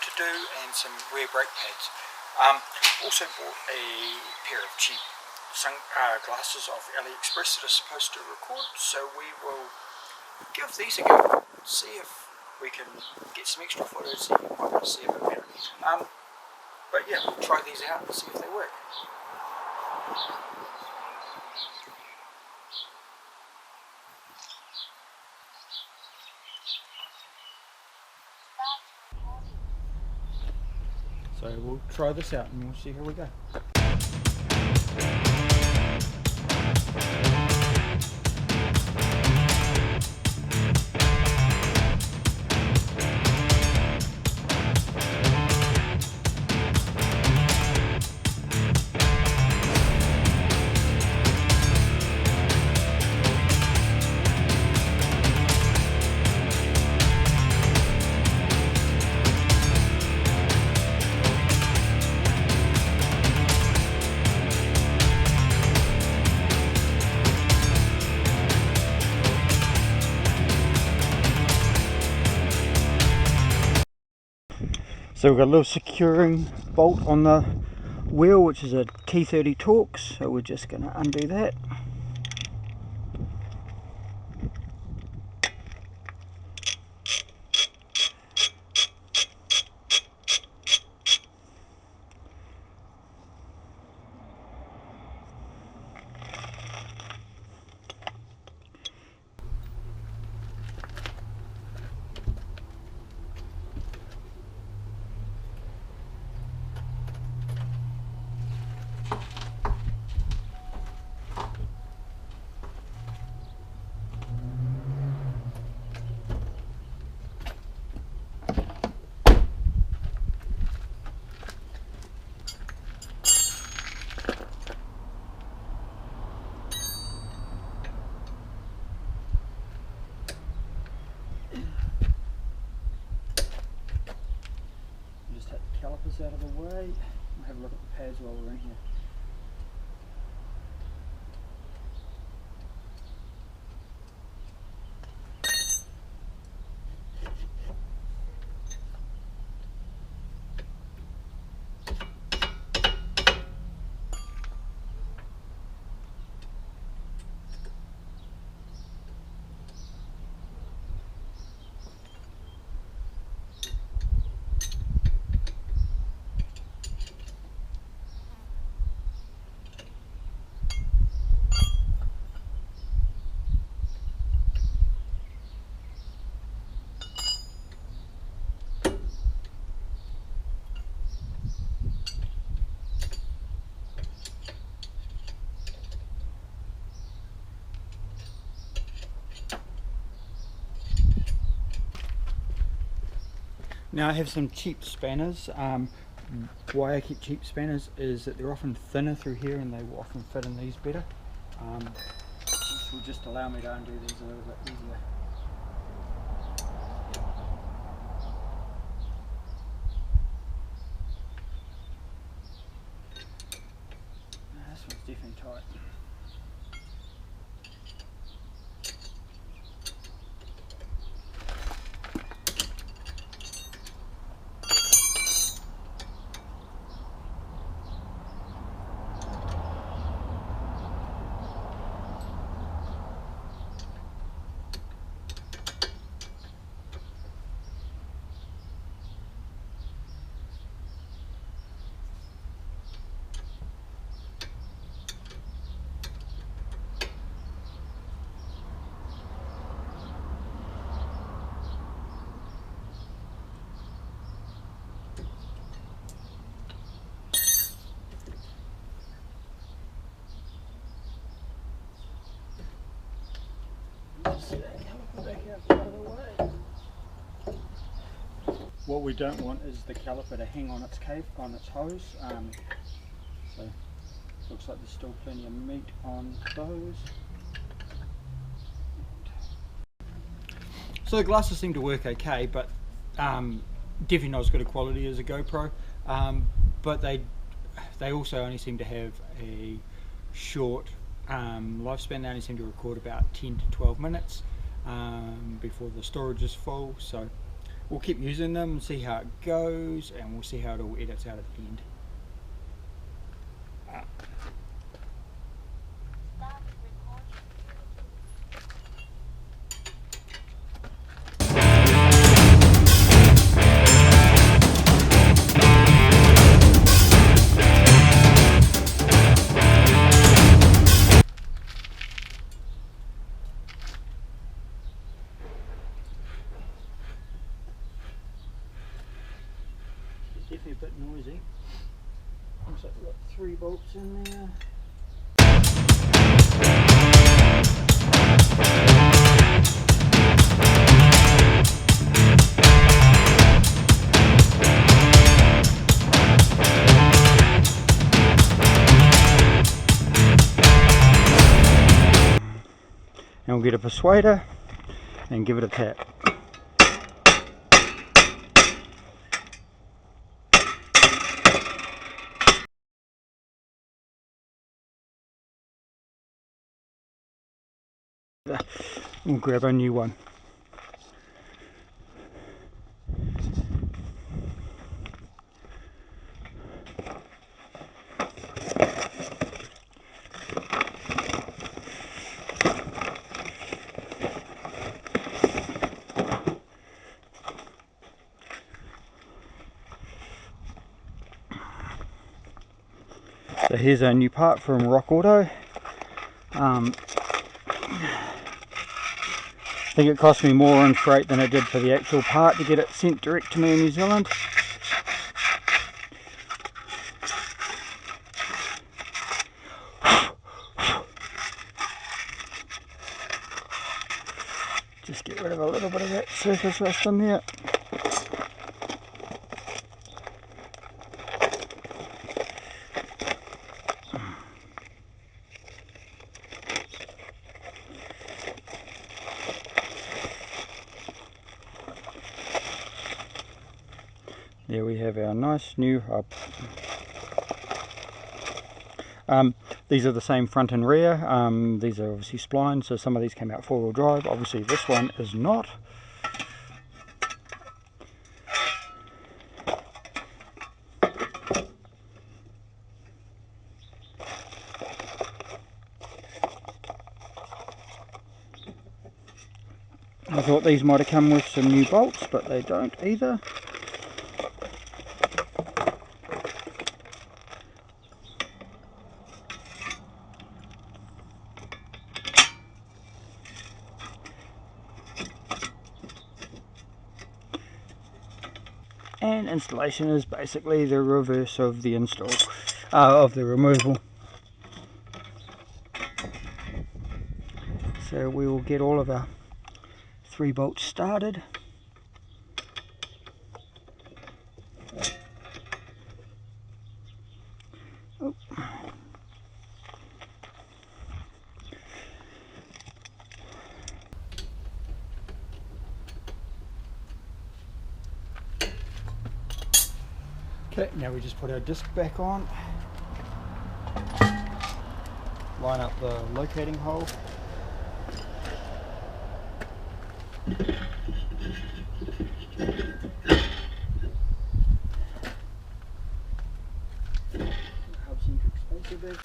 to do and some rear brake pads. Also bought a pair of cheap glasses off AliExpress that are supposed to record, so we will give these a go, see if we can get some extra footage, so you might be able to see a bit better. But yeah, we'll try these out and see if they work. So we'll try this out and we'll see how we go. So we've got a little securing bolt on the wheel, which is a T30 Torx, so we're just going to undo that. Calipers out of the way. We'll have a look at the pads while we're in here. Now I have some cheap spanners. Why I keep cheap spanners is that they're often thinner through here and they will often fit in these better. This will just allow me to undo these a little bit easier. This one's definitely tight. What we don't want is the caliper to hang on its hose. So looks like there's still plenty of meat on those. So the glasses seem to work okay, but definitely not as good a quality as a GoPro. But they also only seem to have a short lifespan. They only seem to record about 10 to 12 minutes before the storage is full. So we'll keep using them, see how it goes, and we'll see how it all edits out at the end. Definitely a bit noisy. Looks like we've got 3 bolts in there. And we'll get a persuader and give it a tap. We'll grab a new one. So here's our new part from Rock Auto. I think it cost me more in freight than it did for the actual part to get it sent direct to me in New Zealand. Just get rid of a little bit of that surface rust in there. There we have our nice new hub. These are the same front and rear. These are obviously splined, so some of these came out 4-wheel drive. Obviously this one is not. I thought these might have come with some new bolts, but they don't either. And installation is basically the reverse of the install, of the removal. So we will get all of our 3 bolts started. Oh. Okay, now we just put our disc back on, line up the locating hole, hub centric spacer back.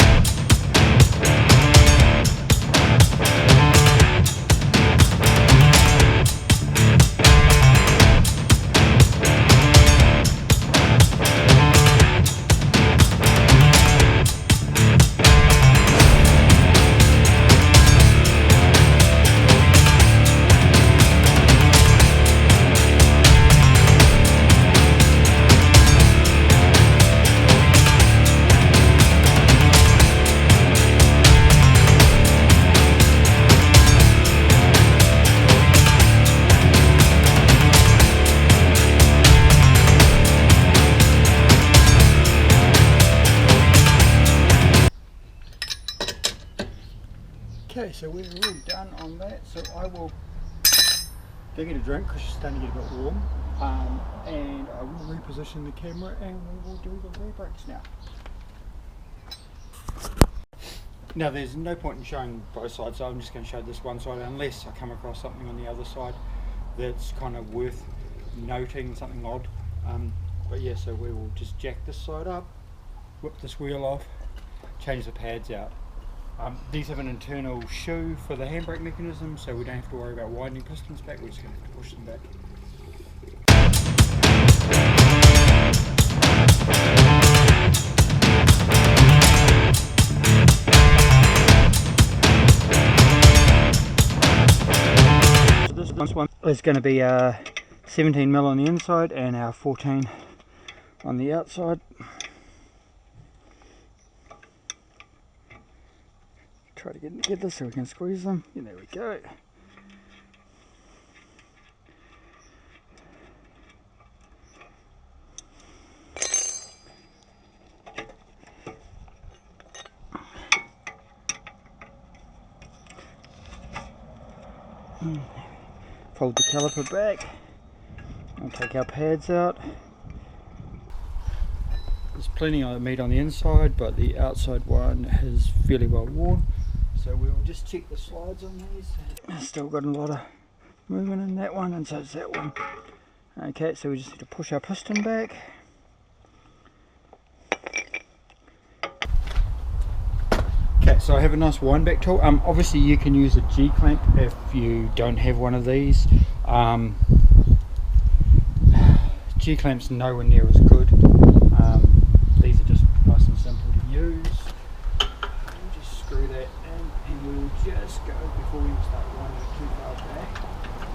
Okay, so we're all done on that, so I will go get a drink because it's starting to get a bit warm, and I will reposition the camera and we will do the rear brakes now. Now there's no point in showing both sides, so I'm just going to show this one side unless I come across something on the other side that's kind of worth noting something odd. But yeah, so we will just jack this side up, whip this wheel off, change the pads out. These have an internal shoe for the handbrake mechanism, so we don't have to worry about winding pistons back, we're just going to have to push them back. This one is going to be 17mm on the inside and our 14 on the outside. Try to get them together so we can squeeze them. And there we go. Fold the caliper back. I'll take our pads out. There's plenty of meat on the inside, but the outside one is fairly well worn. So we will just check the slides on these. Still got a lot of movement in that one, and so is that one. Okay, so we just need to push our piston back. Okay, so I have a nice wind back tool. Obviously you can use a G-clamp if you don't have one of these. G-clamps nowhere near as good. These are just nice and simple to use. We'll just screw that in, and we'll just go, before we start winding it too far back,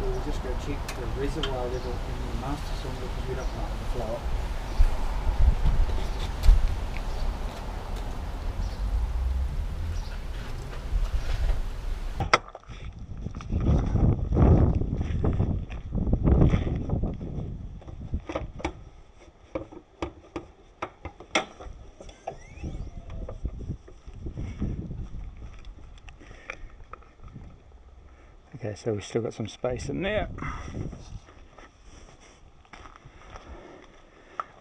we'll just go check the reservoir level in the master cylinder because we don't want it to flow up. Okay, so we've still got some space in there.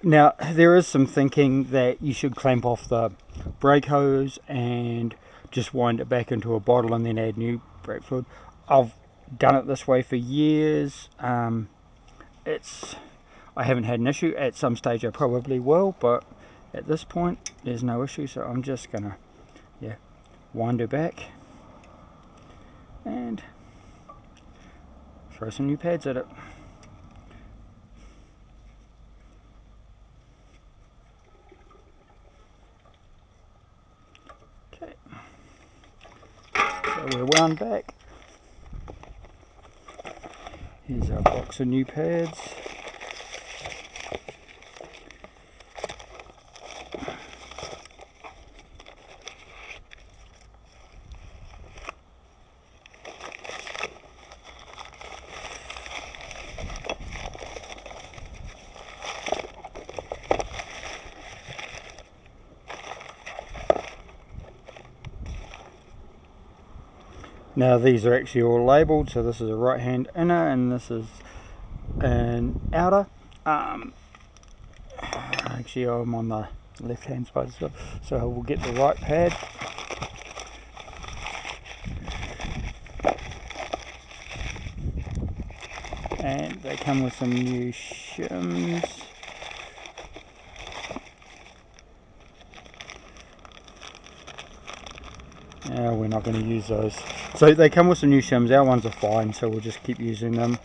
Now, there is some thinking that you should clamp off the brake hose and just wind it back into a bottle and then add new brake fluid. I've done it this way for years. I haven't had an issue. At some stage I probably will, but at this point there's no issue, so I'm just gonna wind it back and throw some new pads at it. Okay, so we're wound back. Here's our box of new pads. Now these are actually all labelled, so this is a right hand inner and this is an outer. Actually I'm on the left hand side as well, so we'll get the right pad. And they come with some new shims. We're not going to use those. So they come with some new shims. Our ones are fine, so we'll just keep using them.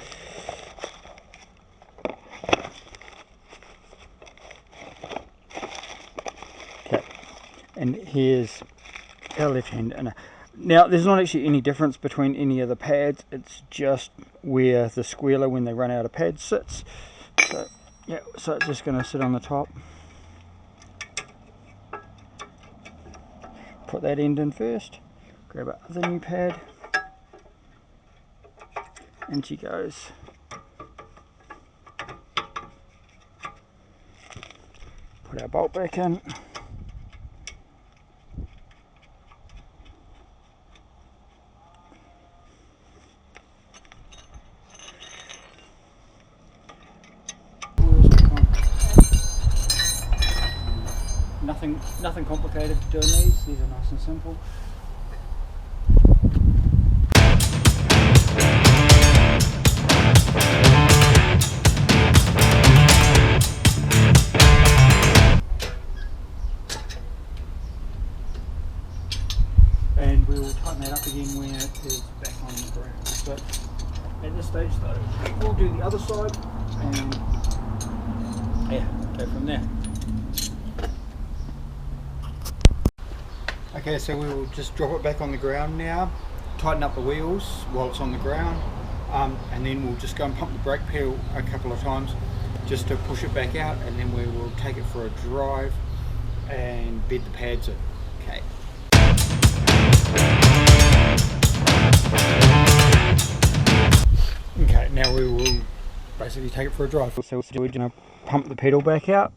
Okay, and here's our left hand inner. Now there's not actually any difference between any of the pads, it's just where the squealer, when they run out of pads, sits. So yeah, so it's just going to sit on the top. Put that end in first, grab our other new pad, and she goes. Put our bolt back in. Nothing complicated doing these are nice and simple. stage though. We'll do the other side and yeah, go from there. Okay, so we will just drop it back on the ground now, tighten up the wheels while it's on the ground, and then we'll just go and pump the brake pedal a couple of times just to push it back out, and then we will take it for a drive and bed the pads in. Okay. Okay, now we will basically take it for a drive. So we're going to pump the pedal back out.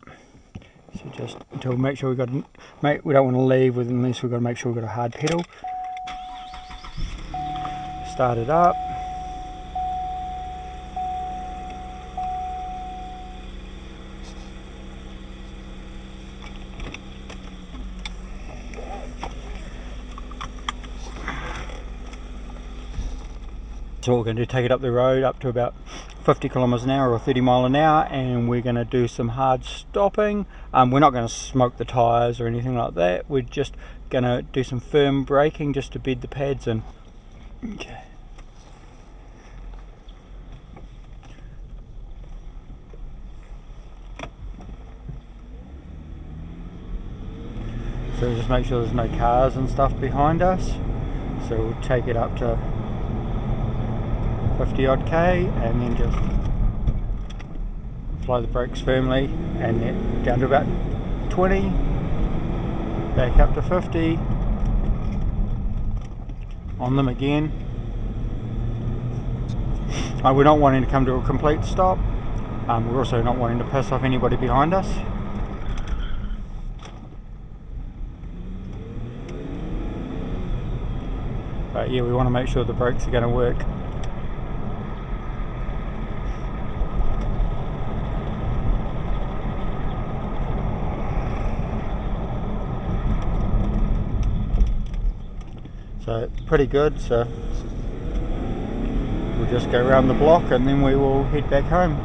So just until make sure we don't want to leave with unless we've got to make sure we've got a hard pedal. Start it up. So what we're going to do, take it up the road up to about 50 kilometers an hour or 30 mile an hour, and we're going to do some hard stopping. We're not going to smoke the tyres or anything like that. We're just going to do some firm braking just to bed the pads in. Okay. So just make sure there's no cars and stuff behind us. So we'll take it up to 50 odd K and then just apply the brakes firmly, and then down to about 20, back up to 50, on them again. We're not wanting to come to a complete stop. We're also not wanting to piss off anybody behind us. But yeah, we want to make sure the brakes are going to work. So pretty good, so we'll just go around the block and then we will head back home.